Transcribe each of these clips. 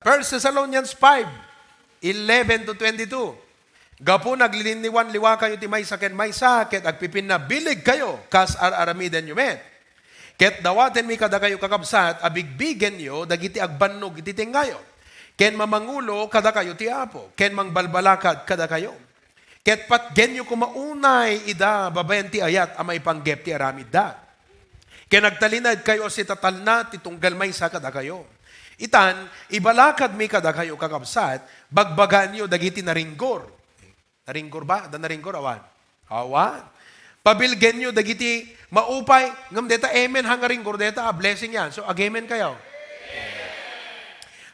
1 Thessalonians 5:11-22. Gapo nagliliniwan liwa kayo ti may maysa, ket agpipin na bilig kayo, kas aramiden nyo met. Ket dawaten mi kada kayo kakabsat, abigbigen nyo, dagiti agbannog iti tingayo. Ken mamangulo kada kayo ti Apo, ken mangbalbalakad kada kayo. Ket patgen nyo kumaunay ida babayan ti ayat, amay panggep ti aramid da. Ken nagtalinad kayo si tatalna ti tunggal maysa kada kayo. Itan, ibalakad mi kada kayo kakabsat, bagbagan nyo dagiti naringgor. Naringgor ba? Da naringgor, awan. Awan. Pabilgen nyo, dagiti maupay. Ngam deta, amen, hangaringgor deta, blessing yan. So, agamen kayo.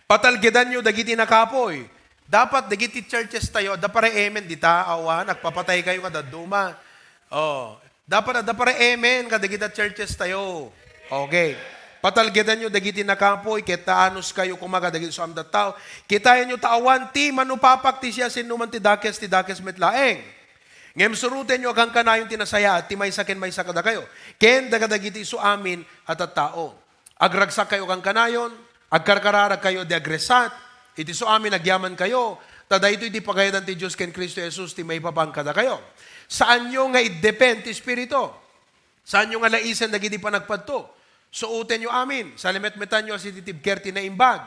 Patalgedan nyo, dagiti nakapoy. Dapat, dagiti churches tayo, da pare amen, dita, awan, nagpapatay kayo kada duma. Oh. Dapat, da pare amen, kada dagiti churches tayo. Okay. Patalgedan nyo, dagiti nakapoy, ketaanos kayo kumaga, dagiti so amda tao. Kitayan nyo taawan, ti manupapak ti siya sinuman ti dakes metlaeng. Ngem suruten nyo agang kanayon tinasaya, at ti may sakin may sakada kayo. Ken dagadagiti so amin at tao. Agragsak kayo agang kanayon, agkarkararag kayo di agresat, iti so amin agyaman kayo, tada ito iti pagayadan ti Diyos ken Kristo Jesus, ti may papangkada kayo. Saan nyo nga i-depend ti Espiritu? Saan nyo nga laisen dagiti panagpadto? Suoten nyo amin. Salimet-metan nyo si titibker na imbag.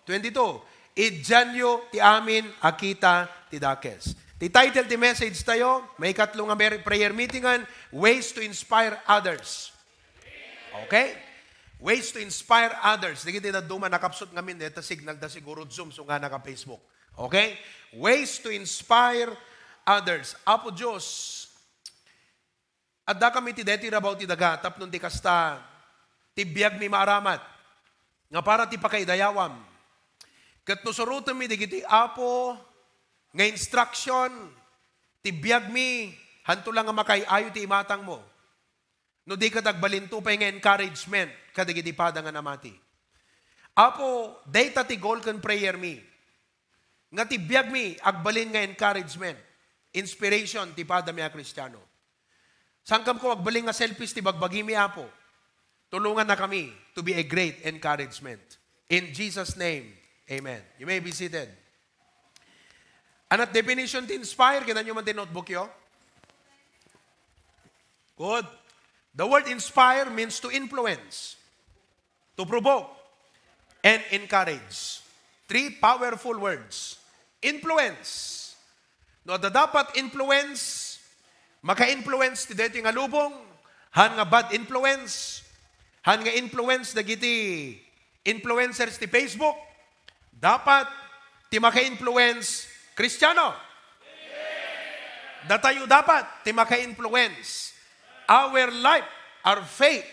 22. Idjan nyo ti amin akita ti dakes. Ti title ti message tayo, may katlong prayer meetingan, Ways to Inspire Others. Okay? Ways to inspire others. Dagiti na duma nakapsot ngamin, dito signal da siguro Zoom, so nga naka-Facebook. Okay? Ways to inspire others. Apo Diyos, at da kami ti deti rabaw ti daga, tapnon ti kasta, ti biyag mi maaramat, nga para ti pakaidayawam. Kat no surutan mi, digiti Apo, nga instruction, ti biyag mi, hanto lang nga makayayo ti imatang mo. No di ka tagbalinto pa nga encouragement, kadigiti pada nga namati. Apo, data ti goal kan prayer mi, nga ti biyag mi, agbalin nga encouragement, inspiration ti pada mi a Kristiyano. Sangkam ko agbaling nga selfies ti bagbagi mi Apo. Tulungan na kami to be a great encouragement. In Jesus' name, amen. You may be seated. Anat definition to inspire, kita nyo man din notebook yo? Good. The word inspire means to influence, to provoke, and encourage. 3 powerful words. Influence. No, dapat influence, maka-influence ti deti nga lubong, han nga bad influence, han nga influence dagiti influencers ti Facebook, dapat ti maka-influence Kristiyano. Datayo dapat ti maka-influence our life, our faith,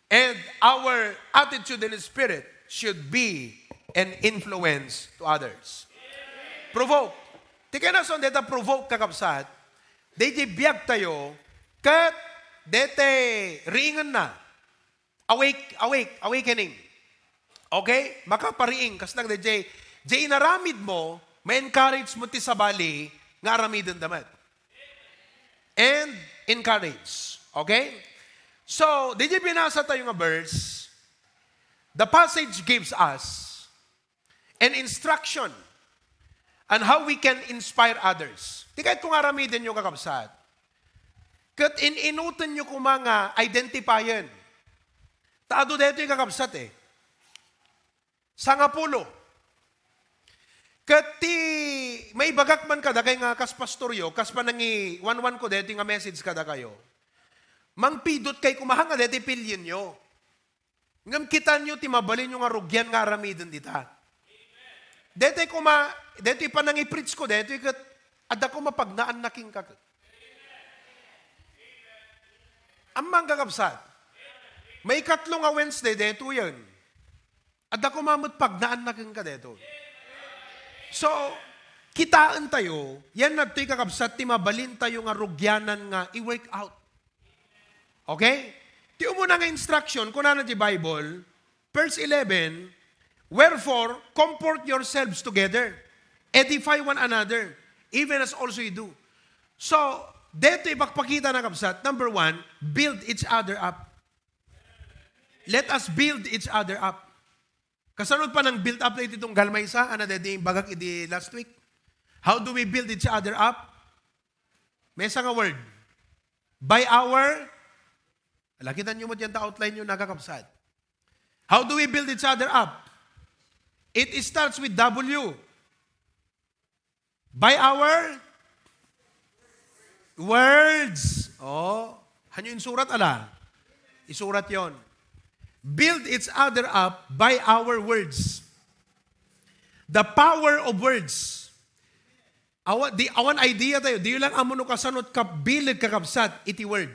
and our attitude and spirit should be an influence to others. Provoke. Ti kaya na son deta provoke kakapsat, dete biyag tayo, kat dete ringan na. Awakening. Okay? Makapariing. Kas nang dete, inaramid mo, may encourage mo ti sabali, nga aramidan damat. And encourage. Okay? So, dete binasa tayo nga verse, the passage gives us an instruction on how we can inspire others. Di kahit kung aramidin nyo kakabsat, kat inutan nyo kung mga identifyan. Taado dito yung kakabsat eh. Sangapulo. Kat may bagak man kada kay nga kas pastoryo, kas pa nangi one ko dito nga message kada kayo. Mangpidot kay kumahanga dito pilyin nyo. Ngam kita nyo timabalin nyo nga rugyan nga aramidin dita. Dito pa nang i-preach ko, dito kat ada ko mapagnaan na king kakot. Amang kakabsat. May katlong nga Wednesday, dito yun. Ada ko mamut pagnaan na king ka dito. So, kitaan tayo, yan na ito'y kakabsat, timabalin tayo nga rugyanan nga i-work out. Okay? Ti umuna nga instruction, kung na di Bible, verse 11, wherefore, comfort yourselves together, edify one another, even as also you do. So, dito ipagpakita na kapsat, number 1, build each other up. Let us build each other up. Kasunod pa ng build up na itong galmaysa, ano dedi bagak idi last week. How do we build each other up? May isang word. By our, lakitan nyo mo dyan ta outline nyo nakakapsat. How do we build each other up? It starts with W. By our words. Oh, hanyo yung surat ala? Isurat yon. Build each other up by our words. The power of words. Awan idea tayo. Di lang amo no kasanot kabilid kakabsat iti word.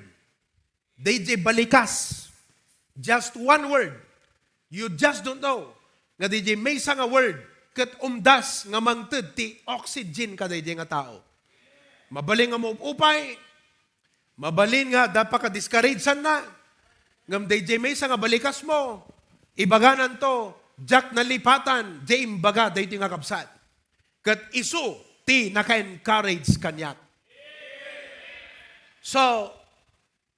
DJ balikas. Just one word. You just don't know. Nga DJ may nga word ket umdas nga mangted ti oxygen ka DJ nga tao. Mabaling nga mo upay. Mabalin nga dapat ka discouragean na. Ngam DJ may nga balikas mo. Ibaganan to. Jak na lipatan. Jay imbaga DJ nga kapsat. Ket isu ti naka-encourage kanyak. So,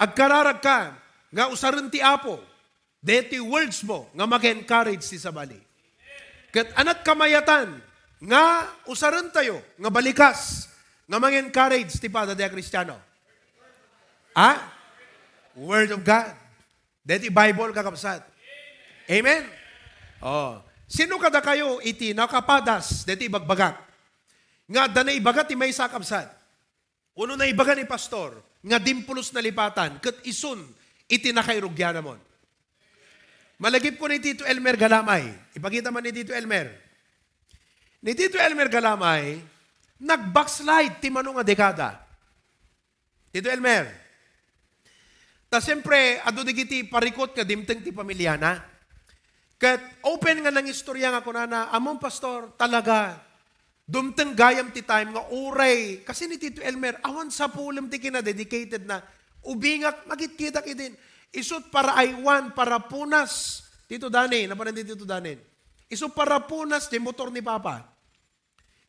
agkararag ka, nga usaran ti Apo, deti words mo, nga maka-encourage ti sabali. Kat anat kamayatan, nga usaran tayo, nga balikas, nga mag-encourage ti Pada de Cristiano. Word of God. Deti Bible kakapsat. Amen? Oh. Sino kada kayo iti nakapadas, deti bagbagak? Nga danay ibagat ti may sakapsat. Uno na ibaga ni pastor, nga dimpulos na lipatan, ket isun, iti nakairugya namon. Malagip ko ni Tito Elmer Galamay. Ipakita man ni Tito Elmer. Ni Tito Elmer Galamay, nag-backslide ti manong nga dekada. Tito Elmer. Ta siyempre, ado digiti parikot ka dimteng ti pamilyana. Ket open nga ng istorya nga kunana, among pastor, talaga, dumteng gayam ti time nga uray. Kasi ni Tito Elmer, awan sa pulam ti kina-dedicated na ubingak, magit-kitak idin. Isut para aywan, para punas. Tito Danin, napanan di Tito Danin. Isu para punas di motor ni Papa.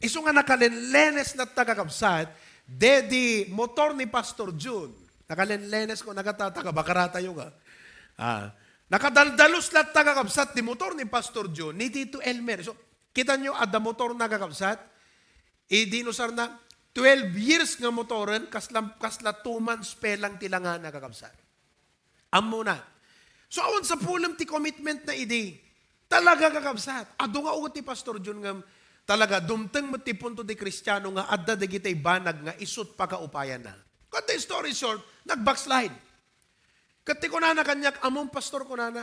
Isu nga nakalenlenes na tagakapsat, dedi motor ni Pastor June. Nakalenlenes ko, nakatataka, bakarata yung nakadaldalos na tagakapsat di motor ni Pastor June, ni Tito Elmer. So, kita nyo, ada motor na kakapsat, dinusar na 12 years nga motoren, kasla 2 months pelang tilangan na kakapsat. Amo na. So, awan sa pulam ti commitment na idi, talaga kakapsat. Ado nga ugot ti Pastor John nga, talaga, dumteng ti punto di Kristiyano nga, adda digitay banag nga, isut pa kaupayan na. Cut the story short, nag-backslide. Kati ko na kanyak, among pastor ko na,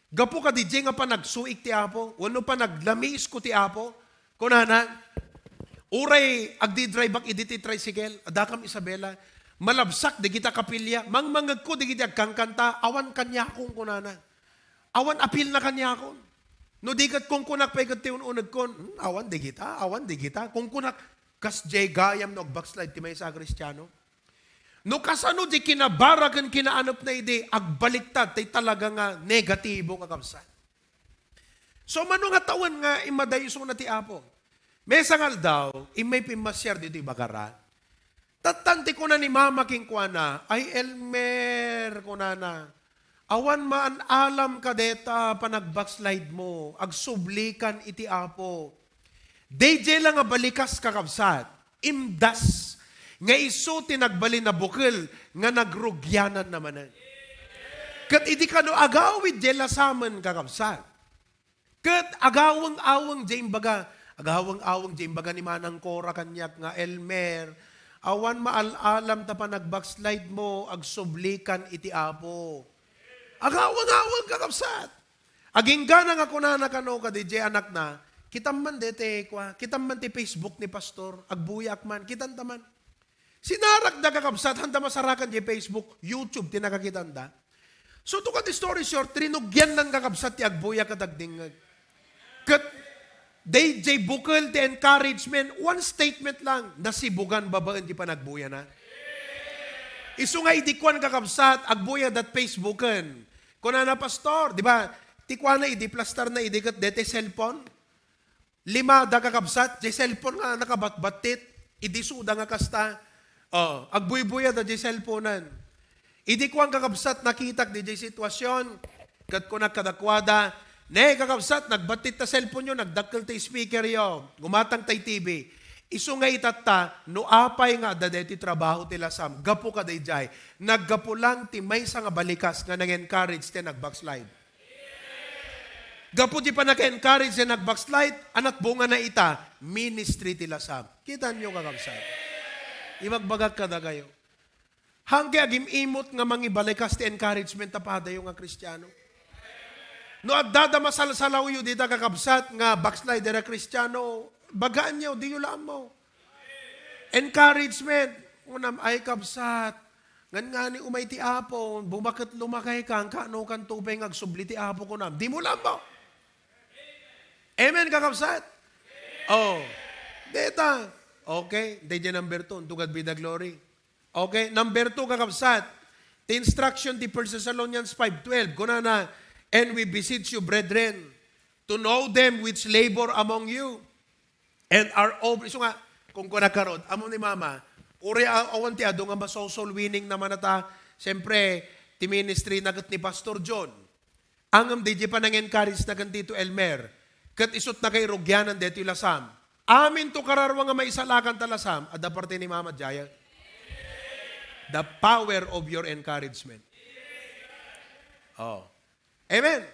gapo ka DJ nga pa nagsuik ti Apo, wano pa naglamis ko ti Apo, kunana, uray agdi-drive back iditi tricycle, adakam Isabela, malabsak di kita kapilya, mangmangag ko di kita agkangkanta, awan kanya akong kunana. Awan apil na kanya akong. No di kat kung kunak pa ikat ti ununag kon, awan di kita. Kung kunak, kas jay gayam no backslide ti may sa Kristiyano. No kasano di kinabaragan kinaanap na ide, agbaliktad, tay talaga nga negatibo nga kapsat. So mano nga tawan nga imadayiso na ti Apo. May sangal daw, imay pimasyar dito bagara. Tatanti ko na ni Mama King Kuana, ay Elmer ko na. Awan maan alam ka deta panag-backslide mo, agsublikan iti Apo. DJ lang nga balikas kakabsat, imdas, nga iso tinagbali na bukil, nga nagrugyanan naman. Kat iti ka no agawid jela saman kakabsat. Kat agawang-awang jaimbaga, agawang-awang jaimbaga ni Manang Cora kanyak nga Elmer, awan maalalam ta pa nag-backslide mo, agsublikan iti Apo. Agawang-awang kakabsat. Aging gana nga kunana kano ka DJ anak na, kitam man dete kwa, kitam man ti Facebook ni Pastor, agbuyak man, kitan taman. Sinarak da kakabsat, handa masarakan di Facebook, YouTube, tinakakitanda. So to ka di story short, trinugyan lang kakabsat ti agbuyak at agdingag. Kat, DJ bukal ti encouragement, one statement lang, nasibugan babaan ti panagbuya na. Isu nga idikwan kakabsat, agbuya dat Facebookan. Kuna na pastor, di ba? Tikwana idi plaster na idikat dete cellphone. 5 da kakabsat, di cellphone nga nakabatbatit, idisuda nga kasta. Agbuy-buya da di cellphonean. Idikwan kakabsat nakitak di sitwasyon, kat kuna kadakwada, Ne, kakabsat, nagbatit ta cellphone nyo, nagdakkel ta speaker yo, gumatang tay TV. Isu nga itata, no apay nga dadeti trabaho tila sam, gapo ka dayjay. Naggapo lang ti may nga balikas nga nag-encourage ti nag-backslide. Gapo di pa nag-encourage ti nag-backslide, anak bunga na ita, ministry tila sam. Kita nyo kakabsat. Imagbagag ka na kayo. Hangge agim imot nga mangibalikas ti encouragement tapada yung nga Kristiyano. No agdada masalsalaw yu dita kakabsat nga backslide na Kristiyano, bagaan nyo, di yun lang mo. Encouragement. Unam ay kabsat. Ngan nga ni umay ti apo, bumakit lumakay kang kano kan tubay agsubli ti apo ko nam. Di mo lang mo. Amen kakabsat? Oh. Dita. Okay. Dito number 2. To God be the glory. Okay. Number 2 kakabsat. The instruction ti 1 Thessalonians 5:12. Kuna na, and we beseech you, brethren, to know them which labor among you, and are over. So nga, kung kuna karod, amo ni mama, uri awan ti ado nga masosol winning naman ata, siyempre, ti ministry nagat ni Pastor John. Angam di pa nang encourage na dito Elmer, kat isot na kay Rogyanan dito ilasam. Amin to kararwa nga maisalakan talasam, at parte ni Mama Jaya. The power of your encouragement. Oh. Amen.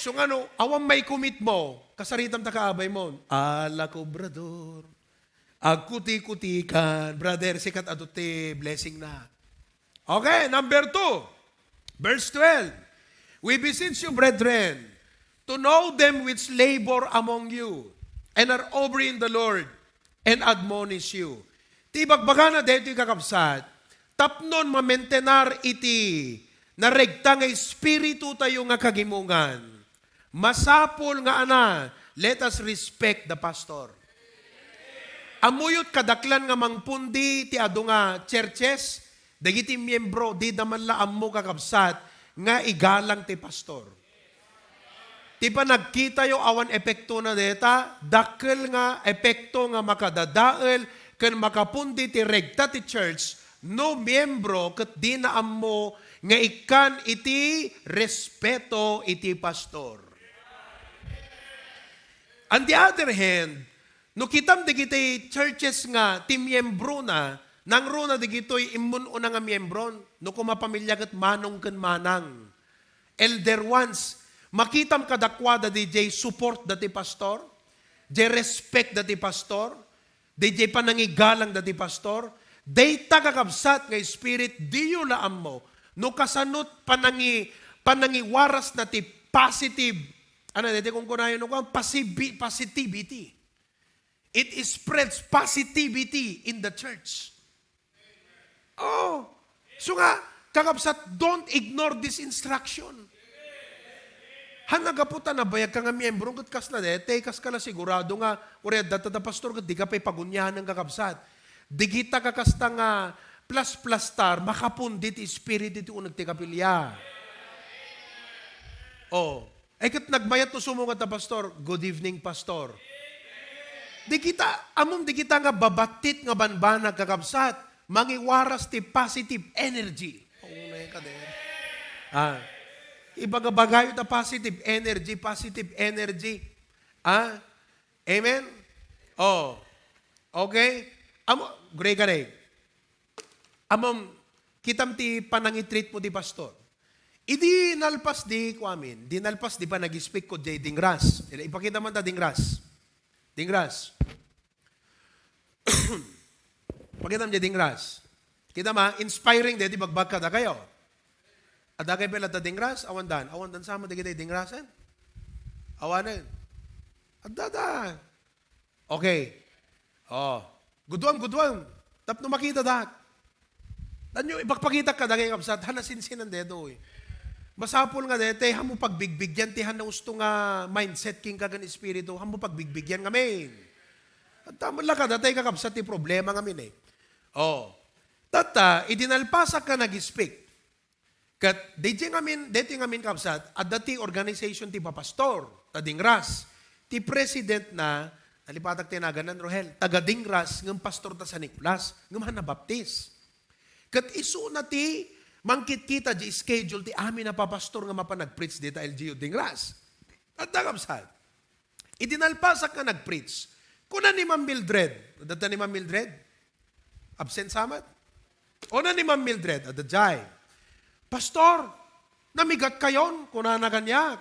So nga no, awang may commit mo, kasaritam ta kaabay mo, ala ko, brador, agkuti-kutikan, brother, sikat aduti, blessing na. Okay, number 2, verse 12. We beseech you, brethren, to know them which labor among you, and are over in the Lord, and admonish you. Tibagbaga na dito kakabsat, tapnon mamentenar iti, naregta nga espiritu tayo nga kagimungan. Masapol nga ana, let us respect the pastor. Amuyot kadaklan nga mangpundi ti adu nga churches, dagiti miyembro, di naman laam mo kakabsat, nga igalang ti pastor. Ti pa nagkita yung awan epekto na deta, dakkel nga epekto nga makadadael, kan makapundi ti regta ti church, no miyembro kat di naam mo nga ikan iti respeto iti pastor. On the other hand, no kitam digiti churches nga ti miyembro na, nang runa digito'y imun una nga miyembro, no kumapamilya kat manong kan manang. Elder ones, makitam kadakwada DJ support dati pastor, di respect dati pastor, DJ panangigalang dati pastor, day tagakabsat nga spirit, di yun laam mo, no kasanot panangiwaras na ti positive, ano dito kung kunayon no, positivity. It spreads positivity in the church. Oh, so nga, kakabsat, don't ignore this instruction. Hanagaputa na bayag ka nga miyembro, kat kas na dete, kas ka na sigurado nga, uri, data pastor, kat di ka pa'y pagunyahan ng kakabsat. Digita ka kasta nga, plus star, makapundit spirit iti unag ti kapilya. Oh, ay kat nagbayat to sumungat na pastor, good evening pastor. Di kita nga babatit nga banbanag kakabsat, mangiwaras ti positive energy. Paunay ka din. Ibagabagayo ta positive energy. Amen? Oh. Okay? Gray ka rin. Kitam ti panangitreat mo di pastor. Idi nalpas di kuamin. Di nalpas di pa nag-speak ko di dingras. Ipakita man ta dingras. Pakita mo di dingras. Kita ma, inspiring di bagbag na kayo. Adagay pala ta dingras, awan dan sama di kita dingrasan. Awanan. Adada. Okay. Oh. Gudwam. Tapno makita dak. Danyo, ipagpakita ka dagay kapsat, hanasinsin ang dedo eh. Masapol nga dete, hamo pagbigbigyan, ti hanausto nga mindset king kagan espiritu, hamo pagbigbigyan nga men. At tamo lang ka, datay kakapsat ti problema nga men eh. Oh. Tata, idinalpasa ka nag-speak. Kat, deti ngamin kapsat, at dati organization ti papastor, tadingras, ti president na, nalipatag tinaganan, Rohel, taga-dingras, ng pastor ta sa Nicolas, ng hanabaptis. Kat iso na ti, mangkit kita di schedule ti amin na papastor nga mapanag-preach dita LGU dingras. At nakapsat. Idinalpasak nga nag-preach. Kuna ni Ma'am Mildred. Data ni Ma'am Mildred? Absent samat? O na ni Ma'am Mildred, adajay. Pastor, namigat kayon, kuna na ganyak.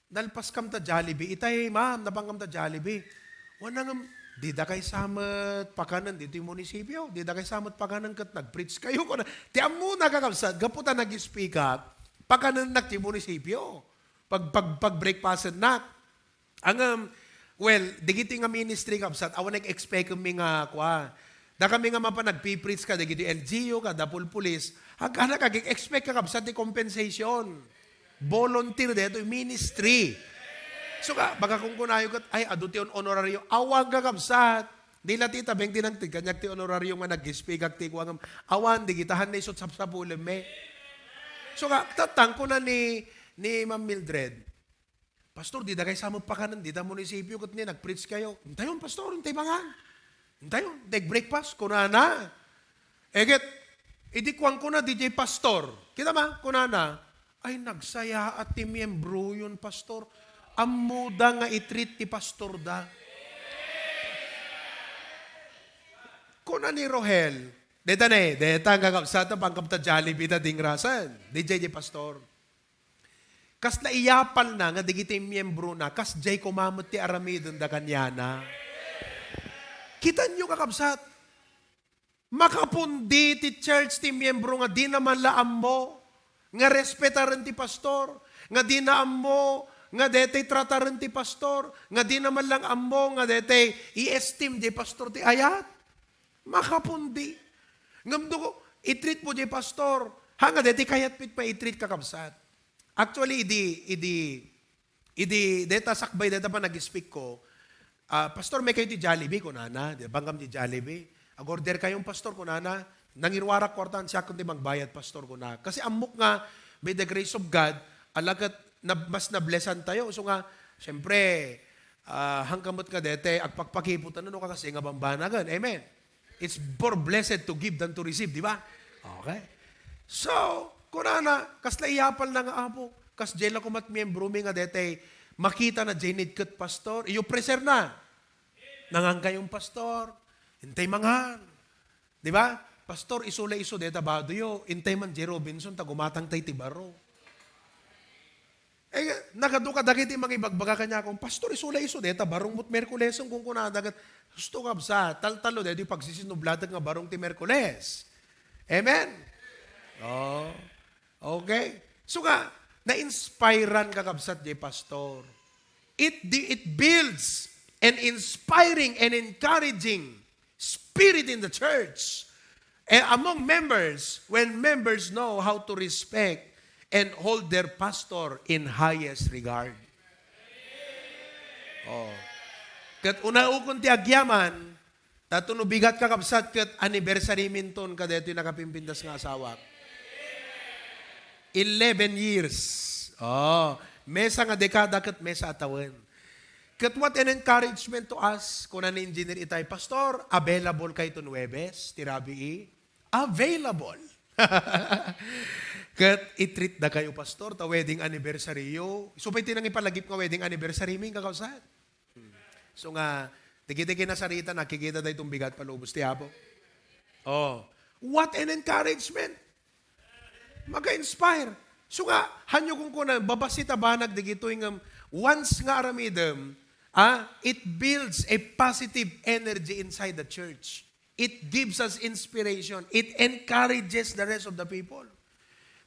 Nalpas kam ta Jollibee. Itay, ma'am, nabanggam ta Jollibee. Wala nga, di da kay samat pakanan dito yung munisipyo. Di da kay samat pakanan kat nag-preach kayo. Tiyan mo nagkakabsat, gaputa nag-speak up, pakanan nak ti munisipyo. Pag-breakfast nak. Ang, well, digiti nga ministry kabsat, awan nag-expect kami nga, da kami nga mapa nag-preach ka, digiti LGU ka, da pulpulis, hagkana kag-expect ka kabsat di compensation. Volunteer dito, ministry. So ka, baka kung kunayo ka, ay, aduti on honorario, awag ka kabsat. Di la tita, beng tinangtig, kanyak ti honorario nga nag-speak, ti kuwang, awan, di kitahan na isot sa pulem, So ka, tatang ko na ni Ma'am Mildred, Pastor, di da kayo sa pakanan, di da munisipyo, kat niya, nag-preach kayo. Hintayon, Pastor, hintay mga. Hintayon, take-breakfast, kunana. Eget, idikwang ko na, DJ Pastor. Kita ba, kunana, ay nagsaya at ti miyembro yun, Pastor. Amuda nga itreat ti Pastor da. Kuna ni Rohel, deta ang kakapsata, pangkapta Jollibee na dingrasan. DJ Pastor. Kas naiyapal na, nga digiti miyembro na, kas jay kumamot ti aramidon da kanyana. Kita nyo kakapsat, makapundi ti church ti miyembro nga di naman laam mo, nga respetaran ti pastor, nga di naam mo, nga detay trataran ti pastor, nga di naman lang ammo, nga detay i-esteem di pastor ti ayat. Makapundi. Ngamdo ko, i-treat mo di pastor, hanga detay kayat pit pa i-treat kakapsat. Actually, deta sakbay, deta pa nag-speak ko, Pastor, may kayo ti Jollibee, kunana, banggam ti Jollibee. Ag-order kayong pastor, kunana, nangirwarak kwartan siya kundi magbayad, pastor, kunana. Kasi amok nga, by the grace of God, alagat mas na-blessan tayo. So nga, siyempre, hangkamot ka dete, agpagpakiputan no kasi nga bambanagan. Amen. It's more blessed to give than to receive, di ba? Okay. So, kunana, kas naiyapal na nga apo, kas jela kumat miyembro mi nga dete, makita na jenid kat pastor, iyo preser na. Nangang kayong pastor, intay mangan. Di ba? Pastor, iso deta baduyo, intay man J. Robinson, tagumatang tay tibaro. Eh, nakaduka dagiti mga ibagbaga kanya akong, Pastor, iso deta, barong mut Merkulesong kung kunadagat, gusto ka sa, taltalo, dito pagsisinublatag nga barong ti Merkules. Amen? Oh, okay. So nga, na-inspiran kakabsat di pastor. It builds an inspiring and encouraging spirit in the church. And among members, when members know how to respect and hold their pastor in highest regard. Oh. Kat unaukon ti agyaman, tatunubigat kakabsat kat anniversary minton kadeto yung nakapimpindas nga asawak. 11 years. Oh, mesa nga dekada kat mesa atawan. Kat what an encouragement to us, kung na engineer itay, Pastor, available kay to Nuebes, tirabi available. Kat itreat na kayo, Pastor, ta wedding anniversary yo. So, pa'y tinang ipalagip nga wedding anniversary ming kakausan. So nga, tigi-tigi na sarita, nakikita da itong bigat palubos, tiyabo. Oh, what an encouragement. Maka-inspire. So nga, hanyo kung kuna, babasita banag digito yung once nga aramidem, it builds a positive energy inside the church. It gives us inspiration. It encourages the rest of the people.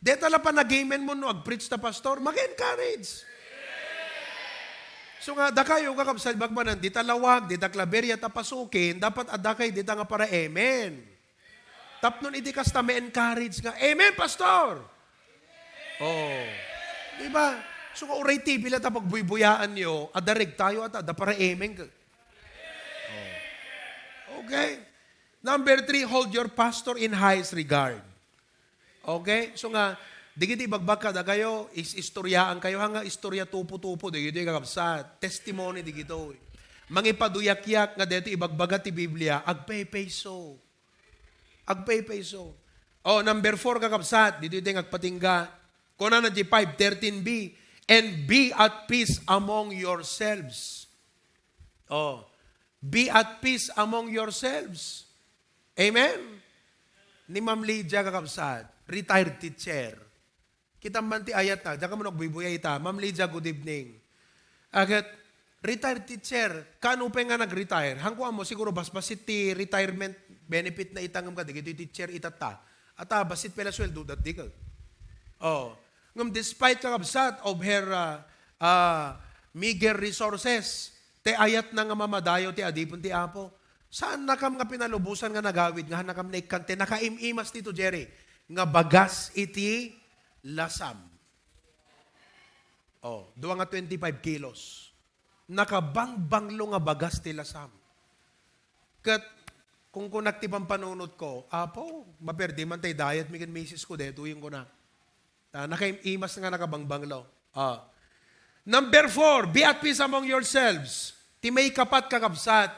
Deta la pa nag-amen mo no, ag-preach na pastor, mag-encourage. So nga, da kayo kakapsal bagmanan, di talawag, di klaberya tapasukin, dapat adakay di nga para amen. Tapnon iti kasta may encourage nga, amen, pastor! Oh. Diba? So nga, uray TV lang tapag buybuyaan nyo, adarig tayo at ada para amen. Oh. Okay? Number 3, hold your pastor in highest regard. Okay? So nga, digiti bagbaka da kayo, istoryaan kayo, hanga istorya tupo-tupo, digiti kakapsat, testimony digito. Mangipaduyak-yak nga dito ibagbaga ti Biblia, agpay-peso. Agpay-peso. Oh, number 4 kakapsat, dito yung agpatingga. Kung na di 5:13b, and be at peace among yourselves. Oh, be at peace among yourselves. Amen? Ni Ma'am Lydia kakabsat, retired teacher. Kita man ti ayat na, diyan ka mo nagbibuyay ita. Ma'am Lydia, good evening. Agad, retired teacher, kano pa nga nag-retire? Hangkuan mo, siguro basbasit ti retirement benefit na itangam ka, digito teacher itata. At basit pala sweldo, that di ka. Oh. Despite kakabsat of her meager resources, te ayat na nga mamadayo ti adipon ti apo. Saan nakam nga pinalubusan nga nagawid, nga nakam na ikante, nakaimimas dito, Jerry, nga bagas iti lasam. Oh, duwa nga 25 kilos. Nakabangbanglo nga bagas ti lasam. Kat, kung kunaktibang panunod ko, apo, maperdi man tayo diet, mikin misis ko de, tuyong ko na. Nakaimas nga nakabangbanglo. Number 4, be at peace among yourselves. Ti may kapat kakabsat,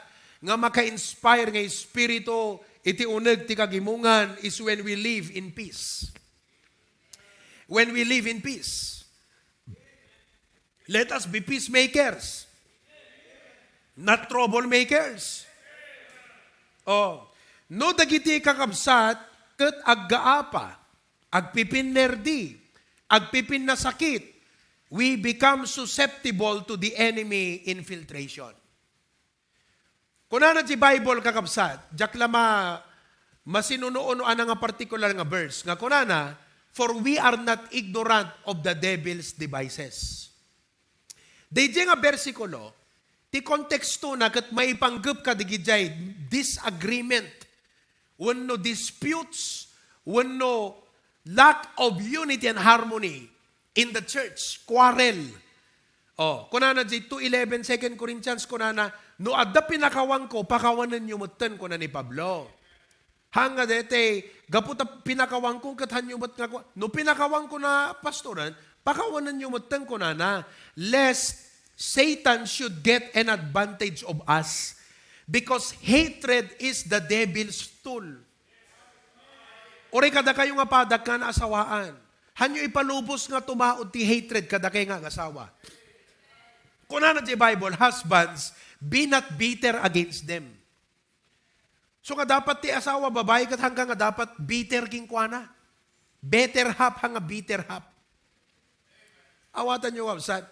nga maka-inspire nga espiritu, iti uneg ti kagimungan is when we live in peace. When we live in peace. Let us be peacemakers. Not troublemakers. Oh, no dagiti kakabsat, ket aggaapa, agpipinnerdi, agpipin na sakit, we become susceptible to the enemy infiltration. Kuna na di Bible kakabsat, jak lama masinuno-unoan nga particular nga verse, nga kuna na, for we are not ignorant of the devil's devices. Dayjay nga bersikulo, ti konteksto na kat maipanggap ka digijay disagreement, wano disputes, wano lack of unity and harmony in the church, quarrel. Oh, kunana di 2:11 2 Corinthians kunana, no adda pinakawan ko, pakawanan nyo mutan kuna ni Pablo. Hanga dete, gaputa pinakawan ko, kathan nyo mat nga ko, no pinakawan ko na pastoran, pakawanan nyo mutan kunana, lest Satan should get an advantage of us because hatred is the devil's tool. Ore kada kayo nga padag ka na asawaan. Hanyo ipalubos nga tumaod ti hatred kada kayo nga asawa. Kuna na di Bible, husbands, be not bitter against them. So nga dapat ti asawa, babae kat hanggang nga dapat bitter king kuana. Better half hanga bitter half. Awatan nyo wabsat.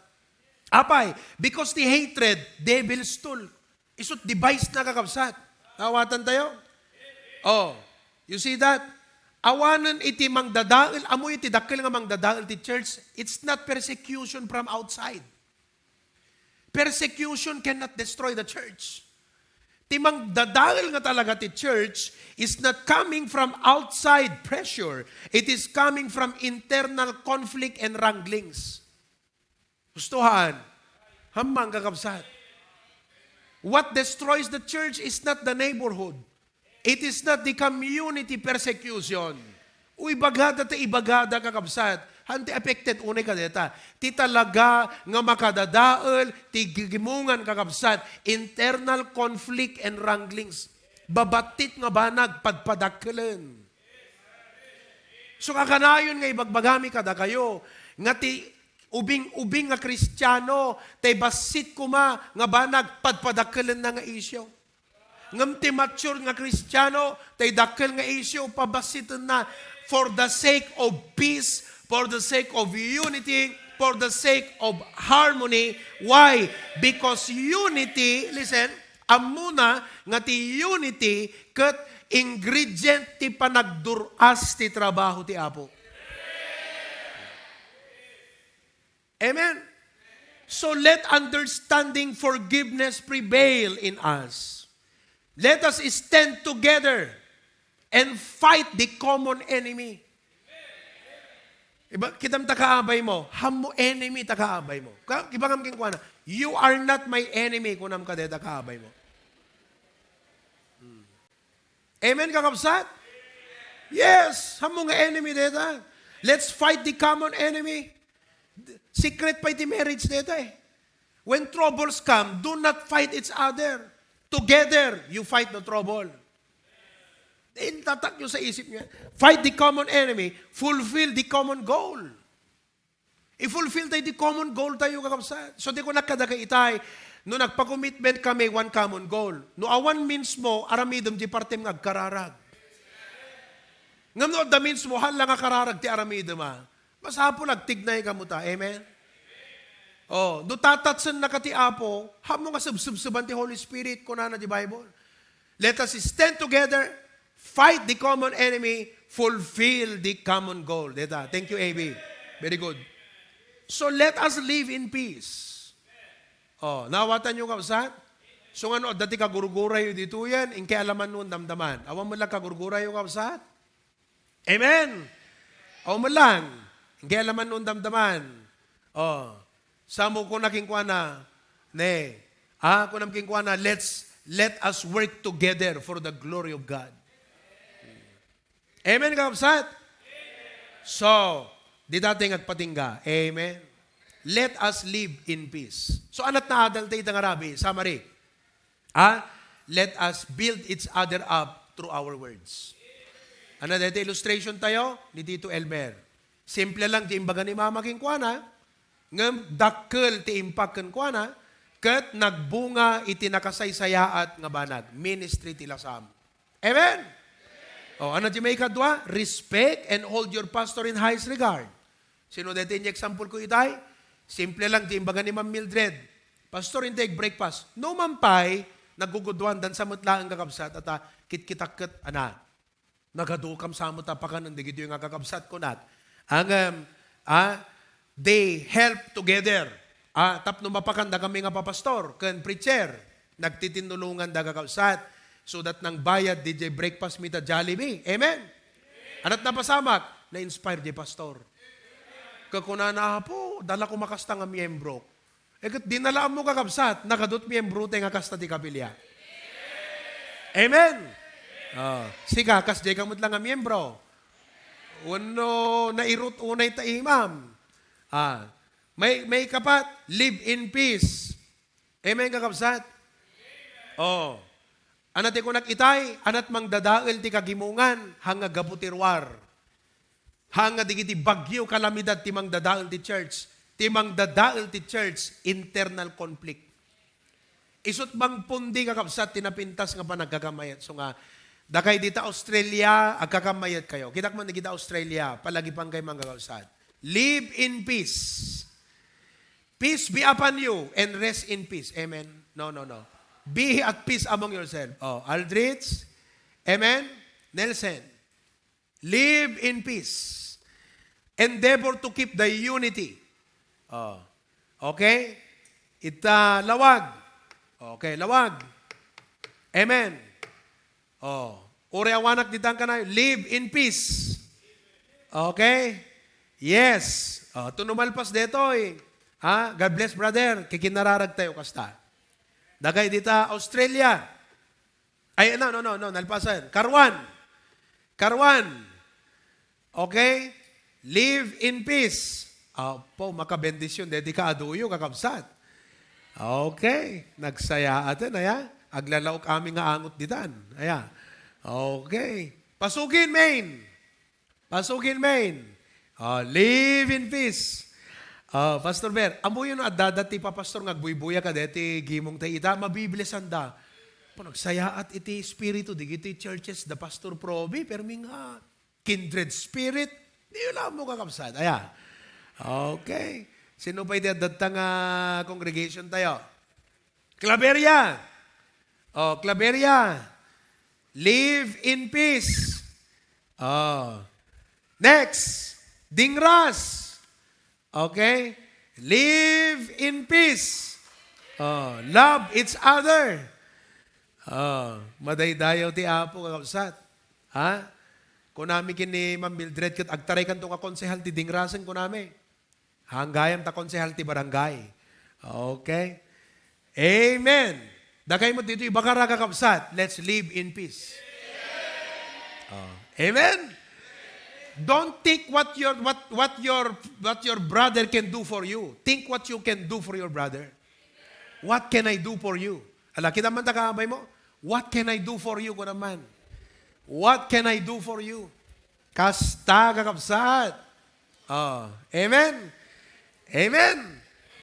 Apay, because the hatred, devil's tool. Isot device na kakabsat. Awatan tayo? Oh, you see that? Awanan iti mangdadael, amoy iti dakkel nga mangdadael ti church, it's not persecution from outside. Persecution cannot destroy the church. Ti mangdadael nga talaga ti church is not coming from outside pressure. It is coming from internal conflict and wranglings. Gustuhan, hamang kakabsat. What destroys the church is not the neighborhood. It is not the community persecution. Uy, bagada ta ibagada kakabsat. Hanti affected unay kadeta. Ti talaga nga makadadael, ti gigimungan kakabsat. Internal conflict and wranglings. Babatit nga banag, padpadakkelan. So kakanayon nga ibagbagami kada kayo. Nga ti ubing nga Kristiyano, tay basit kuma nga banag, padpadakkelan na nga isyo. Ngam ti mature nga Kristiyano, tay dakkel nga isyo, pabasitan na for the sake of peace, for the sake of unity, for the sake of harmony. Why? Because unity, listen, amuna nga ti unity ket ingredient ti panagduras ti trabaho ti Apo. Amen. So let understanding, forgiveness prevail in us. Let us stand together and fight the common enemy. Iba, kitam takaabay mo, hamo enemy takaabay mo. Iba kam king kuana, you are not my enemy kunam ka de takaabay mo. Amen kakabsat? Yes, hamo nga enemy deta. Let's fight the common enemy. Secret pa iti marriage deta eh. When troubles come, do not fight each other. Together, you fight the trouble. Tatak nyo sa isip niya. Fight the common enemy, fulfill the common goal. I-fulfill tayo di common goal tayo kakabsat. So di ko nakadaga itay, no nagpa-commitment kami, one common goal. No awan means mo, aramidom di partem ngagkararag. Ngam no da means mo, hala nga kararag ti aramidom mas hapo nagtignay ka mo ta. Amen? Oh, do tatatsan na kati apo, hamo nga subsuban ti Holy Spirit, kunana di Bible. Let us stand together, fight the common enemy, fulfill the common goal. Deta. Thank you, AB. Very good. So let us live in peace. Oh, nawatan nyo kapsat? So ano, dati kagurguray yun dito yan, inke alaman nun damdaman. Awan mo lang kagurguray yung kapsat? Amen! Awan mo lang, inke alaman nun damdaman. Oh, samo ko naking kwa na, ko naking kwa na, let us work together for the glory of God. Amen, kapsat? So, di dating agpatingga. Amen? Let us live in peace. So, anat na adal tayo itang Arabi, summary. Let us build each other up through our words. Ano dito, illustration tayo ni Tito Elmer. Simple lang, di imbaga ni Mama King Kwana, ngam dakkel ti impact ken Kwana, ket nagbunga iti nakasaysayaat nga banag. Ministry ti lasam. Amen? Oh, ano di may kadwa? Respect and hold your pastor in highest regard. Sino dito yung example ko itay? Simple lang, di imbaga ni Ma'am Mildred. Pastor, hindi breakfast. No mampay, nagugudwan dan sa mutla ang kakabsat at kit-kitakit, nagadukam sa muta pa ka nang digito yung kakabsat ko nat. They help together. Tapno mapakanda kami nga papastor, kan preacher, nagtitinulungan da kakabsat, so that nang bayad DJ breakfast mita Jollibee. Amen? Anat napasamak, na-inspire di pastor. Kakuna na po, dala ko makasta nga miyembro. Dinalaan mo kakabsat, nakadot miyembro tayo nga kasta di kapilya. Amen? Sika, kas di kamot lang nga miyembro. Uno, nairut unay ta imam. May kapat, live in peace. Amen kakabsat? Anat ko nakitay, anat mang dadael ti kagimungan, hanga gabutirwar. Hanga digiti bagyo kalamidad timang dadael ti church. Timang dadael ti church, internal conflict. Isut bang pundi kakabsat, tinapintas nga pa nagkakamayat. So nga, dakay dita Australia, agkakamayat kayo. Kitak man kita Australia, palagi pang kayo mga kakabsat. Live in peace. Peace be upon you and rest in peace. Amen? No. Be at peace among yourselves. Aldrich. Amen? Nelson. Live in peace. Endeavor to keep the unity. Okay? Lawag. Okay, lawag. Amen. Uri awanak ditang ka na, live in peace. Okay? Yes. Tunumalpas dito God bless brother. Kikinararag tayo kasta. Dagay dita Australia. No. Nalpasan. Karwan. Okay? Live in peace. Makabendisyon. Dedi ka aduyo, kakabsat. Okay. Nagsaya atin, aglalaok kami nga angot ditan. Okay. Pasugin, Maine. Live in peace. Pastor Ber, amo yun adadati pa pastor ngagbuy-buya ka deti gimong tayo ita, mabiblisan da. Nagsayaat iti spiritu, digiti churches, the pastor Provy, pero nga kindred spirit, di yun lang mo kakabsat. Okay. Sino pa iti adatang congregation tayo? Claveria. Claveria. Live in peace. Next. Dingras. Okay? Live in peace. Love each other. Madaydayaw ti apo kakabsat. Kunami kini Ma'am Mildred kat agtaray kan tong konsehal ti dingrasen kunami. Hanggayam ta konsehal ti barangay. Okay? Amen. Dagay mo dito ibakara kakabsat. Let's live in peace. Amen. Don't think what your brother can do for you. Think what you can do for your brother. What can I do for you? Kita man takabay mo. What can I do for you ko naman? What can I do for you? Kasta kakabsat. Amen. Amen.